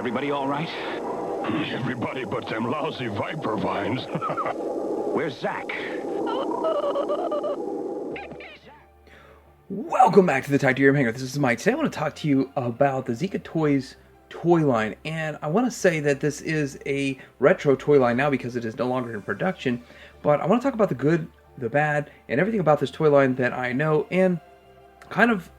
Everybody all right? Everybody but them lousy viper vines. Where's Zach? Welcome back to the Titanium Hangar. This is Mike. Today I want to talk to you about the Zica Toys toy line. And I want to say that this is a retro toy line now because it is no longer in production. But I want to talk about the good, the bad, and everything about this toy line that I know. And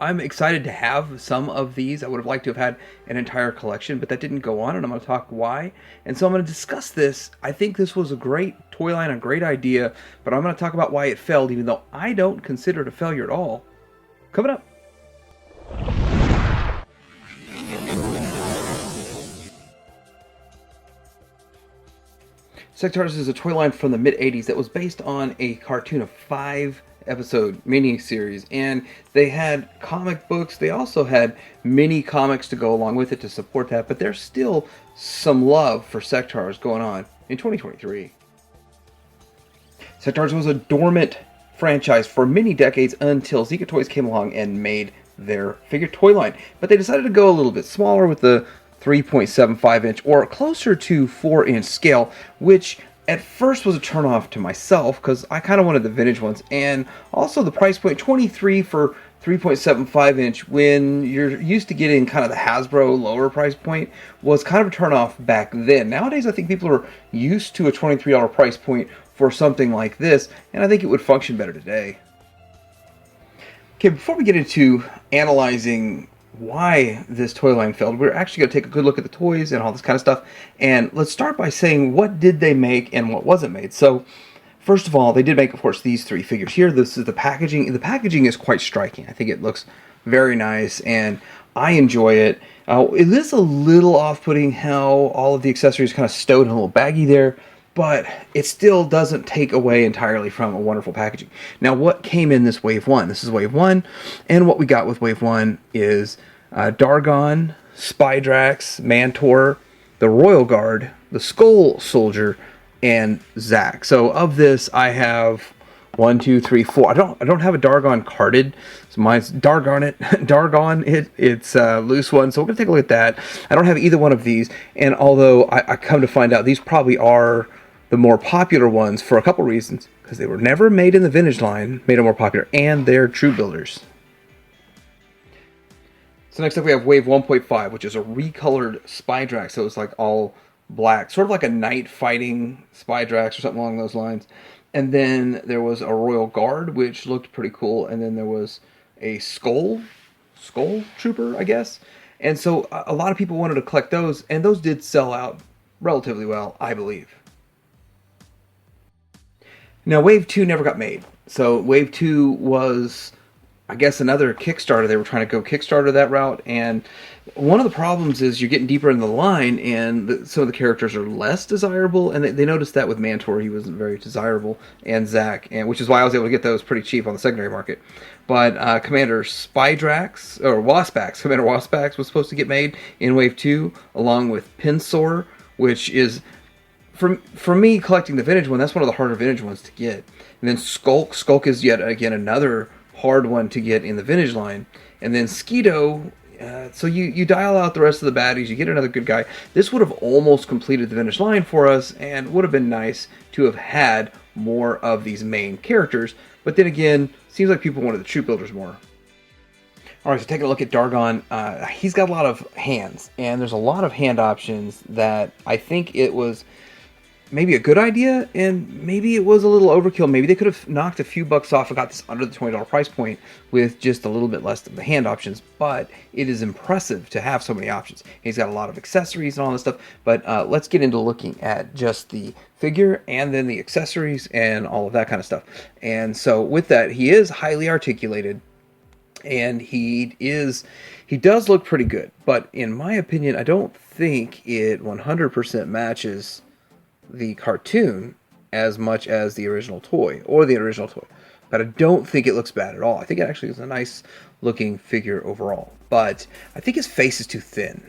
I'm excited to have some of these. I would have liked to have had an entire collection, but that didn't go on, and I'm going to talk why. And so I'm going to discuss this. I think this was a great toy line, a great idea, but I'm going to talk about why it failed, even though I don't consider it a failure at all. Coming up. Sectaurs is a toy line from the mid-'80s that was based on a cartoon of 5-episode mini-series, and they had comic books. They also had mini comics to go along with it to support that, but there's still some love for Sectaurs going on in 2023. Sectaurs was a dormant franchise for many decades until Zica Toys came along and made their figure toy line, but they decided to go a little bit smaller with the 3.75 inch or closer to 4 inch scale, which at first was a turnoff to myself because I kind of wanted the vintage ones, and also the price point, $23 for 3.75 inch, when you're used to getting kind of the Hasbro lower price point, was kind of a turnoff back then. Nowadays I think people are used to a $23 price point for something like this, and I think it would function better today. Okay, before we get into analyzing why this toy line failed, we're actually going to take a good look at the toys and all this kind of stuff. And let's start by saying, what did they make and what wasn't made? So first of all, they did make, of course, these 3 figures here. This is the packaging. The packaging is quite striking. I think it looks very nice and I enjoy it. It is a little off-putting how all of the accessories kind of stowed in a little baggie there, but it still doesn't take away entirely from a wonderful packaging. Now, what came in this Wave 1? This is Wave 1, and what we got with Wave 1 is Dargon, Spydrax, Mantor, the Royal Guard, the Skull Soldier, and Zach. So of this, I have 1, 2, 3, 4. I don't have a Dargon carded, so mine's Dargon. It's a loose one, so we're gonna take a look at that. I don't have either one of these, and although I come to find out these probably are the more popular ones for a couple reasons, because they were never made in the vintage line, made them more popular, and they're true builders. So next up we have Wave 1.5, which is a recolored Spydrax, so it's like all black, sort of like a night fighting Spydrax or something along those lines. And then there was a Royal Guard, which looked pretty cool, and then there was a Skull Trooper, I guess. And so a lot of people wanted to collect those, and those did sell out relatively well, I believe. Now, Wave 2 never got made. So Wave 2 was, I guess, another Kickstarter. They were trying to go Kickstarter that route, and one of the problems is you're getting deeper in the line, and some of the characters are less desirable, and they noticed that with Mantor, he wasn't very desirable, and Zach, and which is why I was able to get those pretty cheap on the secondary market. But Commander Spydrax, or Waspax, Commander Waspax was supposed to get made in Wave 2, along with Pinsor, which is, for me, collecting the vintage one, that's one of the harder vintage ones to get. And then Skulk. Skulk is yet again another hard one to get in the vintage line. And then Skeeto. So you dial out the rest of the baddies, you get another good guy. This would have almost completed the vintage line for us, and would have been nice to have had more of these main characters. But then again, seems like people wanted the troop builders more. Alright, so taking a look at Dargon, he's got a lot of hands, and there's a lot of hand options that I think it was maybe a good idea, and maybe it was a little overkill. Maybe they could have knocked a few bucks off and got this under the $20 price point with just a little bit less of the hand options, but it is impressive to have so many options. He's got a lot of accessories and all this stuff, but let's get into looking at just the figure and then the accessories and all of that kind of stuff. And so with that, he is highly articulated, and he does look pretty good, but in my opinion, I don't think it 100% matches the cartoon as much as the original toy, but I don't think it looks bad at all. I think it actually is a nice looking figure overall, but I think his face is too thin.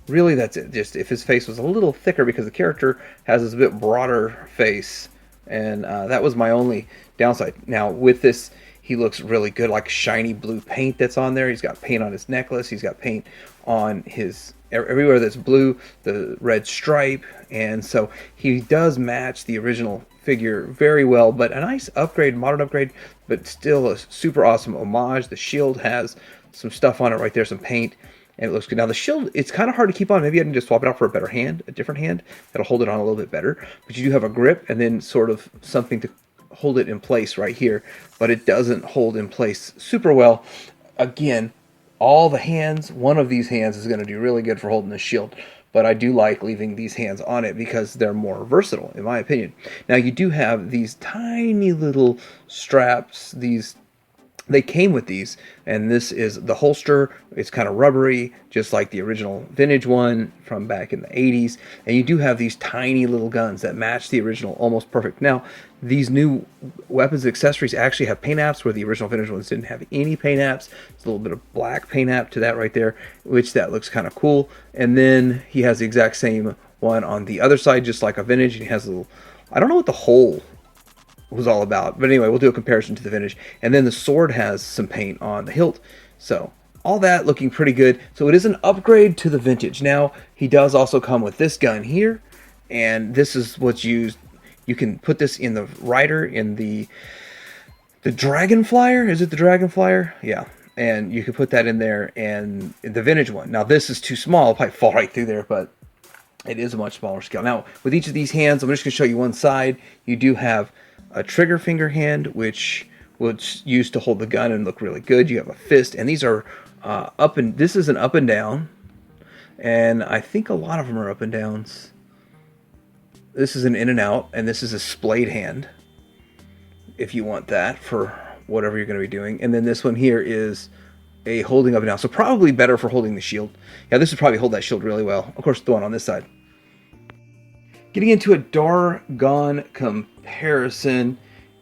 Really, that's it. Just if his face was a little thicker, because the character has this bit broader face, and that was my only downside. Now with this, he looks really good, like shiny blue paint that's on there. He's got paint on his necklace. He's got paint on his everywhere that's blue, the red stripe, and so he does match the original figure very well. But a nice upgrade, modern upgrade, but still a super awesome homage. The shield has some stuff on it right there, some paint, and it looks good. Now the shield, it's kind of hard to keep on. Maybe I can just swap it out for a better hand, a different hand that'll hold it on a little bit better. But you do have a grip and then sort of something to hold it in place right here, but it doesn't hold in place super well. Again, all the hands, one of these hands is going to do really good for holding the shield, but I do like leaving these hands on it because they're more versatile, in my opinion. Now you do have these tiny little straps, they came with these, and this is the holster. It's kind of rubbery, just like the original vintage one from back in the 80s. And you do have these tiny little guns that match the original almost perfect. Now, these new weapons and accessories actually have paint apps where the original vintage ones didn't have any paint apps. It's a little bit of black paint app to that right there, which that looks kind of cool. And then he has the exact same one on the other side, just like a vintage. And he has a little, I don't know what the hole was all about, but anyway, we'll do a comparison to the vintage. And then the sword has some paint on the hilt, so all that looking pretty good. So it is an upgrade to the vintage. Now he does also come with this gun here, and this is what's used. You can put this in the rider, in the dragon flyer. Is it the dragon flyer? Yeah, and you can put that in there, and the vintage one. Now this is too small, it'll probably fall right through there, but it is a much smaller scale. Now with each of these hands, I'm just going to show you one side. You do have a trigger finger hand, which was used to hold the gun and look really good. You have a fist, and these are up and this is an up and down, and I think a lot of them are up and downs. This is an in and out, and this is a splayed hand if you want that for whatever you're going to be doing. And then this one here is a holding up and down, so probably better for holding the shield. Yeah, this would probably hold that shield really well. Of course, the one on this side. Getting into a Dargon comparison,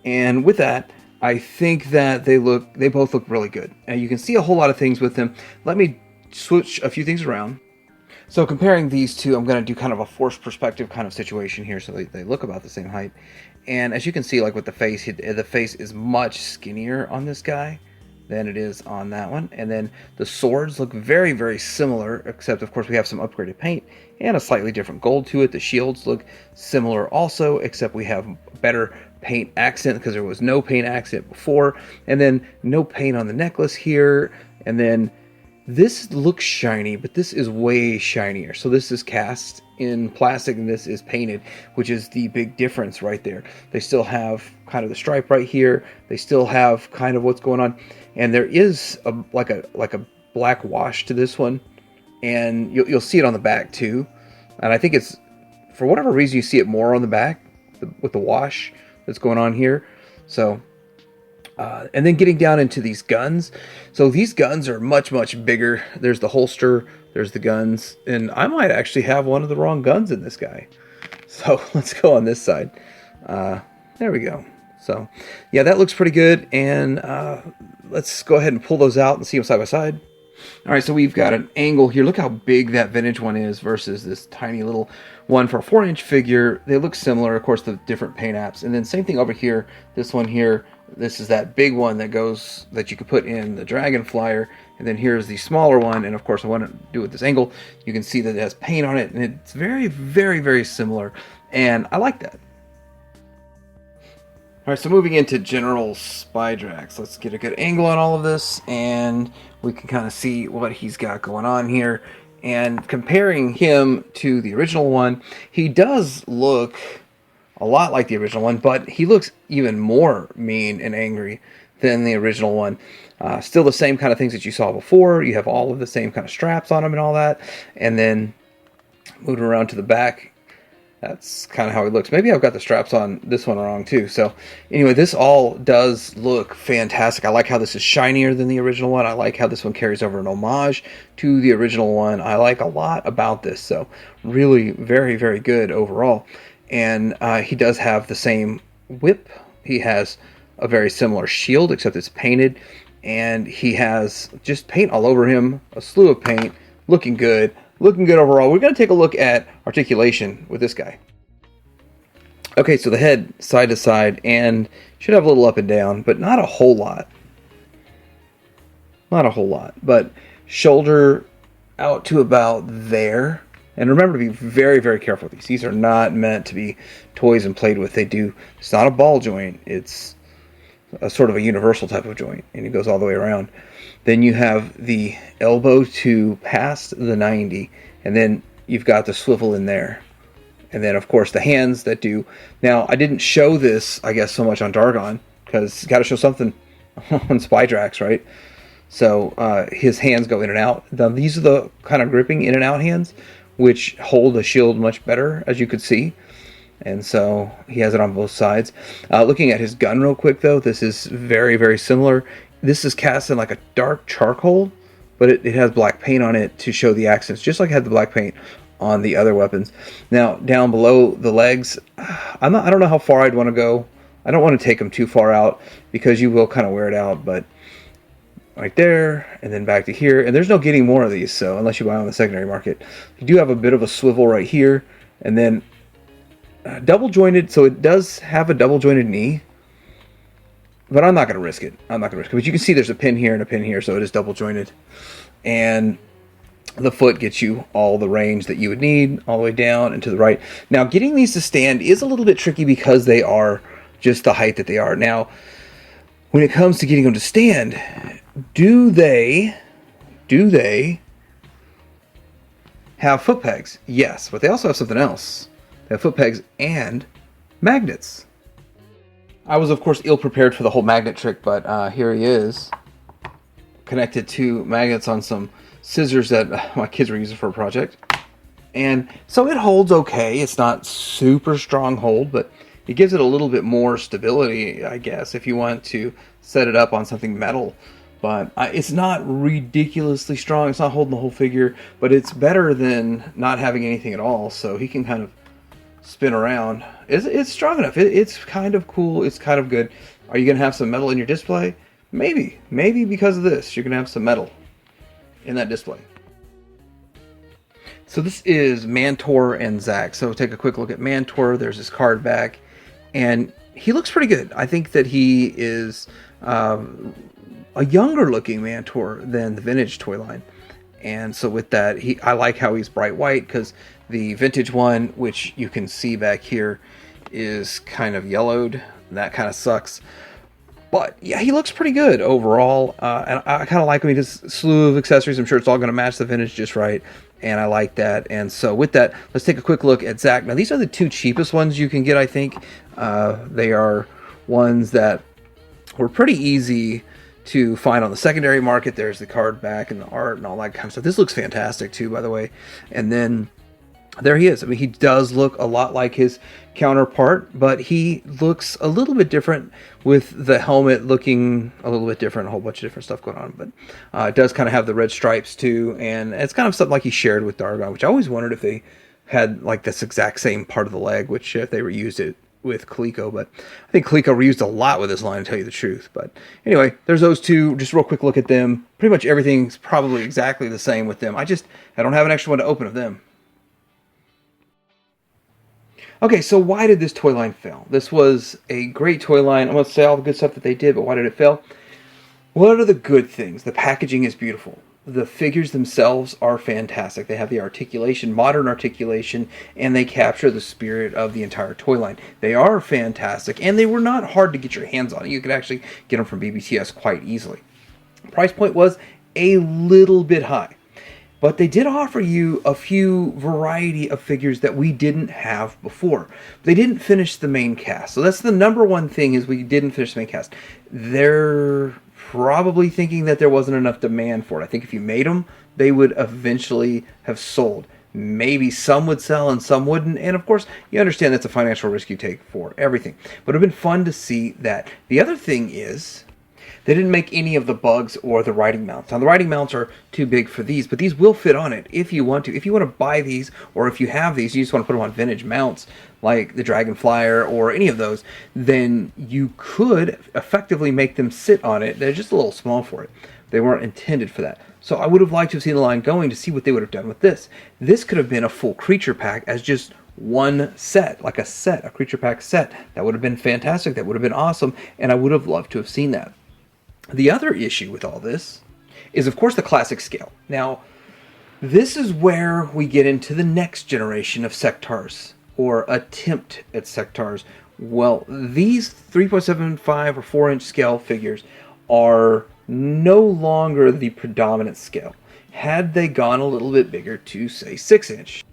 and with that, I think that they both look really good. And you can see a whole lot of things with them. Let me switch a few things around. So comparing these two, I'm going to do kind of a forced perspective kind of situation here, so they look about the same height. And as you can see, like with the face is much skinnier on this guy than it is on that one. And then the swords look very, very similar, except of course we have some upgraded paint and a slightly different gold to it. The shields look similar also, except we have better paint accent because there was no paint accent before. And then no paint on the necklace here. And then this looks shiny, but this is way shinier. So this is cast in plastic and this is painted, which is the big difference right there. They still have kind of the stripe right here. They still have kind of what's going on. And there is like a black wash to this one. And you'll see it on the back too. And I think it's, for whatever reason, you see it more on the back with the wash that's going on here. So, and then getting down into these guns. So these guns are much, much bigger. There's the holster, there's the guns. And I might actually have one of the wrong guns in this guy. So let's go on this side. There we go. So yeah, that looks pretty good. And let's go ahead and pull those out and see them side by side. All right, so we've got an angle here. Look how big that vintage one is versus this tiny little one for a 4-inch figure. They look similar, of course, the different paint apps. And then same thing over here. This one here, this is that big one that you could put in the dragon flyer. And then here's the smaller one. And of course, I want to do it with this angle. You can see that it has paint on it, and it's very, very, very similar. And I like that. All right, so moving into General Spydrax, let's get a good angle on all of this, and we can kind of see what he's got going on here. And comparing him to the original one, he does look a lot like the original one, but he looks even more mean and angry than the original one. Still the same kind of things that you saw before. You have all of the same kind of straps on him and all that. And then moving around to the back, that's kind of how he looks. Maybe I've got the straps on this one wrong too. So anyway, this all does look fantastic. I like how this is shinier than the original one. I like how this one carries over an homage to the original one. I like a lot about this. So really very, very good overall. And he does have the same whip. He has a very similar shield, except it's painted. And he has just paint all over him. A slew of paint. Looking good. Looking good overall. We're going to take a look at articulation with this guy. Okay, so the head side to side and should have a little up and down, but not a whole lot. Not a whole lot, but shoulder out to about there. And remember to be very, very careful with these. These are not meant to be toys and played with. It's not a ball joint. It's a sort of a universal type of joint, and it goes all the way around. Then you have the elbow to past the 90, and then you've got the swivel in there. And then, of course, the hands that do... Now, I didn't show this, I guess, so much on Dargon, because got to show something on Spydrax, right? So his hands go in and out. Now, these are the kind of gripping in and out hands, which hold the shield much better, as you could see. And so he has it on both sides. Looking at his gun real quick, though, this is very, very similar. This is cast in like a dark charcoal, but it has black paint on it to show the accents, just like it had the black paint on the other weapons. Now, down below the legs, I don't know how far I'd want to go. I don't want to take them too far out because you will kind of wear it out, but right there, and then back to here. And there's no getting more of these, so unless you buy on the secondary market. You do have a bit of a swivel right here, and then double jointed, so it does have a double jointed knee, but I'm not going to risk it. But you can see there's a pin here and a pin here, so it is double jointed. And the foot gets you all the range that you would need, all the way down and to the right. Now, getting these to stand is a little bit tricky because they are just the height that they are. Now, when it comes to getting them to stand, do they have foot pegs? Yes, but they also have something else. They have foot pegs and magnets. I was, of course, ill-prepared for the whole magnet trick, but here he is, connected to magnets on some scissors that my kids were using for a project. And so it holds okay. It's not super strong hold, but it gives it a little bit more stability, I guess, if you want to set it up on something metal. But it's not ridiculously strong. It's not holding the whole figure, but it's better than not having anything at all. So he can kind of spin around. It's strong enough. It's kind of cool. It's kind of good. Are you going to have some metal in your display? Maybe. Maybe because of this, you're going to have some metal in that display. So this is Mantor and Zac. So take a quick look at Mantor. There's his card back. And he looks pretty good. I think that he is a younger looking Mantor than the vintage toy line. And so with that, I like how he's bright white, because the vintage one, which you can see back here, is kind of yellowed. That kind of sucks. But yeah, he looks pretty good overall. And I kind of like him. He does a slew of accessories. I'm sure it's all going to match the vintage just right. And I like that. And so with that, let's take a quick look at Zac. Now, these are the two cheapest ones you can get, I think. They are ones that were pretty easy to find on the secondary market. There's the card back and the art and all that kind of stuff. This looks fantastic too, by the way. And then there he is. I mean, he does look a lot like his counterpart, but he looks a little bit different, with the helmet looking a little bit different, a whole bunch of different stuff going on. But it does kind of have the red stripes too, and it's kind of something like he shared with Dargon, which I always wondered if they had like this exact same part of the leg, which if they reused it with Coleco. But I think Coleco reused a lot with this line, to tell you the truth. But anyway, there's those two. Just real quick look at them. Pretty much everything's probably exactly the same with them. I don't have an extra one to open of them. Okay, so why did this toy line fail? This was a great toy line. I'm going to say all the good stuff that they did, but why did it fail? What are the good things? The packaging is beautiful. The figures themselves are fantastic. They have the articulation, modern articulation, and they capture the spirit of the entire toy line. They are fantastic, and they were not hard to get your hands on. You could actually get them from BBTS quite easily. Price point was a little bit high. But they did offer you a few variety of figures that we didn't have before. They didn't finish the main cast. So that's the number one thing, is we didn't finish the main cast. They're probably thinking that there wasn't enough demand for it. I think if you made them, they would eventually have sold. Maybe some would sell and some wouldn't. And of course, you understand that's a financial risk you take for everything. But it would have been fun to see that. The other thing is, they didn't make any of the bugs or the riding mounts. Now, the riding mounts are too big for these, but these will fit on it if you want to. If you want to buy these, or if you have these, you just want to put them on vintage mounts, like the Dragon Flyer or any of those, then you could effectively make them sit on it. They're just a little small for it. They weren't intended for that. So I would have liked to have seen the line going to see what they would have done with this. This could have been a full creature pack as just one set, like a creature pack set. That would have been fantastic. That would have been awesome, and I would have loved to have seen that. The other issue with all this is, of course, the classic scale. Now, this is where we get into the next generation of Sectaurs, or attempt at Sectaurs. Well, these 3.75 or 4-inch scale figures are no longer the predominant scale. Had they gone a little bit bigger to, say, 6-inch,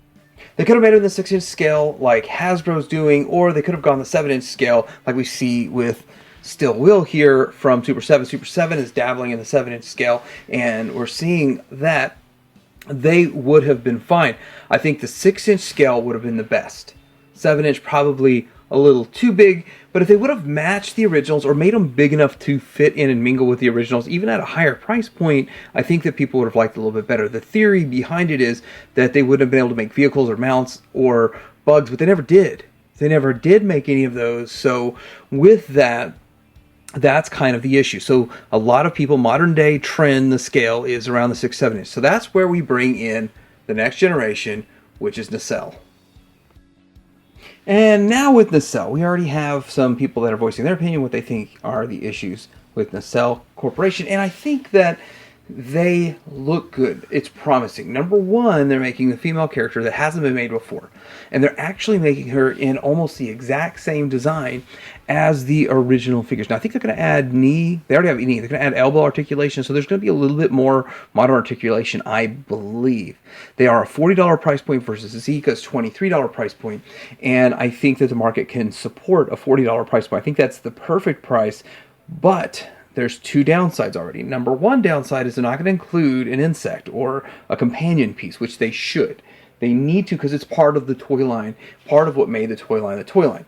they could have made it in the 6-inch scale like Hasbro's doing, or they could have gone the 7-inch scale like we see with Still Will here from Super 7. Super 7 is dabbling in the 7-inch scale, and we're seeing that they would have been fine. I think the 6-inch scale would have been the best. 7-inch probably a little too big, but if they would have matched the originals or made them big enough to fit in and mingle with the originals, even at a higher price point, I think that people would have liked it a little bit better. The theory behind it is that they wouldn't have been able to make vehicles or mounts or bugs, but they never did. They never did make any of those, so with that, that's kind of the issue. So a lot of people, modern day trend, the scale is around the 6-7 inch. So that's where we bring in the next generation, which is Nacelle. And now with Nacelle, we already have some people that are voicing their opinion, what they think are the issues with Nacelle Corporation. And I think that they look good. It's promising. Number one, they're making a female character that hasn't been made before. And they're actually making her in almost the exact same design as the original figures. Now, I think they're going to add knee. They already have knee. They're going to add elbow articulation. So there's going to be a little bit more modern articulation, I believe. They are a $40 price point versus Zica's $23 price point. And I think that the market can support a $40 price point. I think that's the perfect price. But there's two downsides already. Number one downside is they're not going to include an insect or a companion piece, which they should. They need to, because it's part of the toy line, part of what made the toy line the toy line.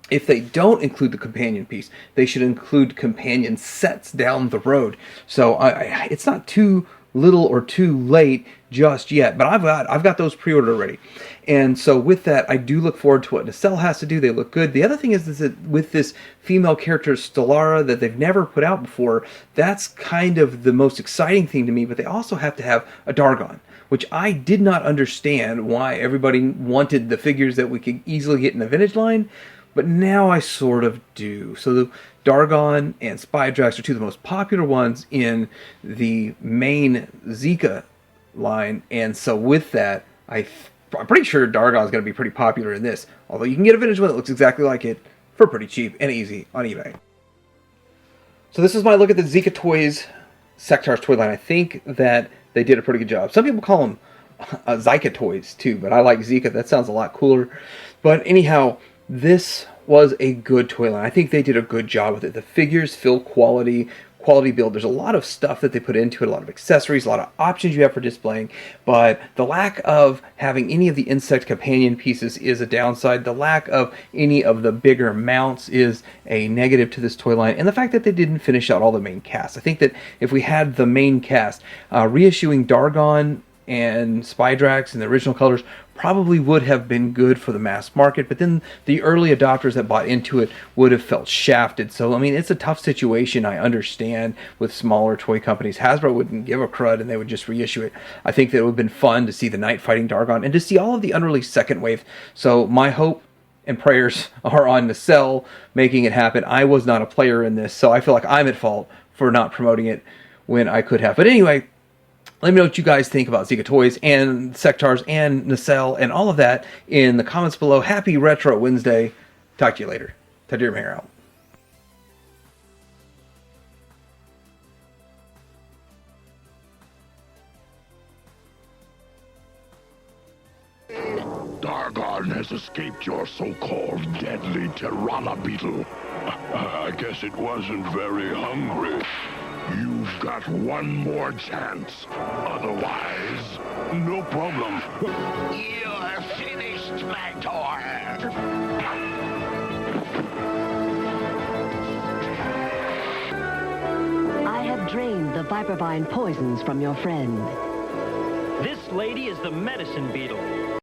If they don't include the companion piece, they should include companion sets down the road. So it's not too little or too late just yet, but I've got those pre-ordered already. And so with that, I do look forward to what Nacelle has to do. They look good. The other thing is that with this female character, Stellara, that they've never put out before, that's kind of the most exciting thing to me, but they also have to have a Dargon, which I did not understand why everybody wanted the figures that we could easily get in the vintage line, but now I sort of do. So the Dargon and Spydrax are two of the most popular ones in the main Zica line, and so with that, I'm pretty sure Dargon is going to be pretty popular in this, although you can get a vintage one that looks exactly like it for pretty cheap and easy on eBay. So this is my look at the Zica Toys Sectaurs toy line. I think that they did a pretty good job. Some people call them Zica Toys too, but I like Zica. That sounds a lot cooler. But anyhow, this was a good toy line. I think they did a good job with it. The figures feel quality build. There's a lot of stuff that they put into it, a lot of accessories, a lot of options you have for displaying, but the lack of having any of the insect companion pieces is a downside. The lack of any of the bigger mounts is a negative to this toy line, and the fact that they didn't finish out all the main cast. I think that if we had the main cast, reissuing Dargon and Spydrax in the original colors probably would have been good for the mass market, but then the early adopters that bought into it would have felt shafted. So, I mean, it's a tough situation, I understand, with smaller toy companies. Hasbro wouldn't give a crud and they would just reissue it. I think that it would have been fun to see the Night Fighting Dargon and to see all of the unreleased second wave. So my hope and prayers are on Nacelle making it happen. I was not a player in this, so I feel like I'm at fault for not promoting it when I could have. But anyway, let me know what you guys think about Zica Toys and Sectaurs and Nacelle and all of that in the comments below. Happy Retro Wednesday. Talk to you later. Tadir Mayer out. Dargon has escaped your so-called deadly Tirana beetle. I guess it wasn't very hungry. You've got one more chance. Otherwise, no problem. You're finished, my toy. I have drained the Vipervine poisons from your friend. This lady is the medicine beetle.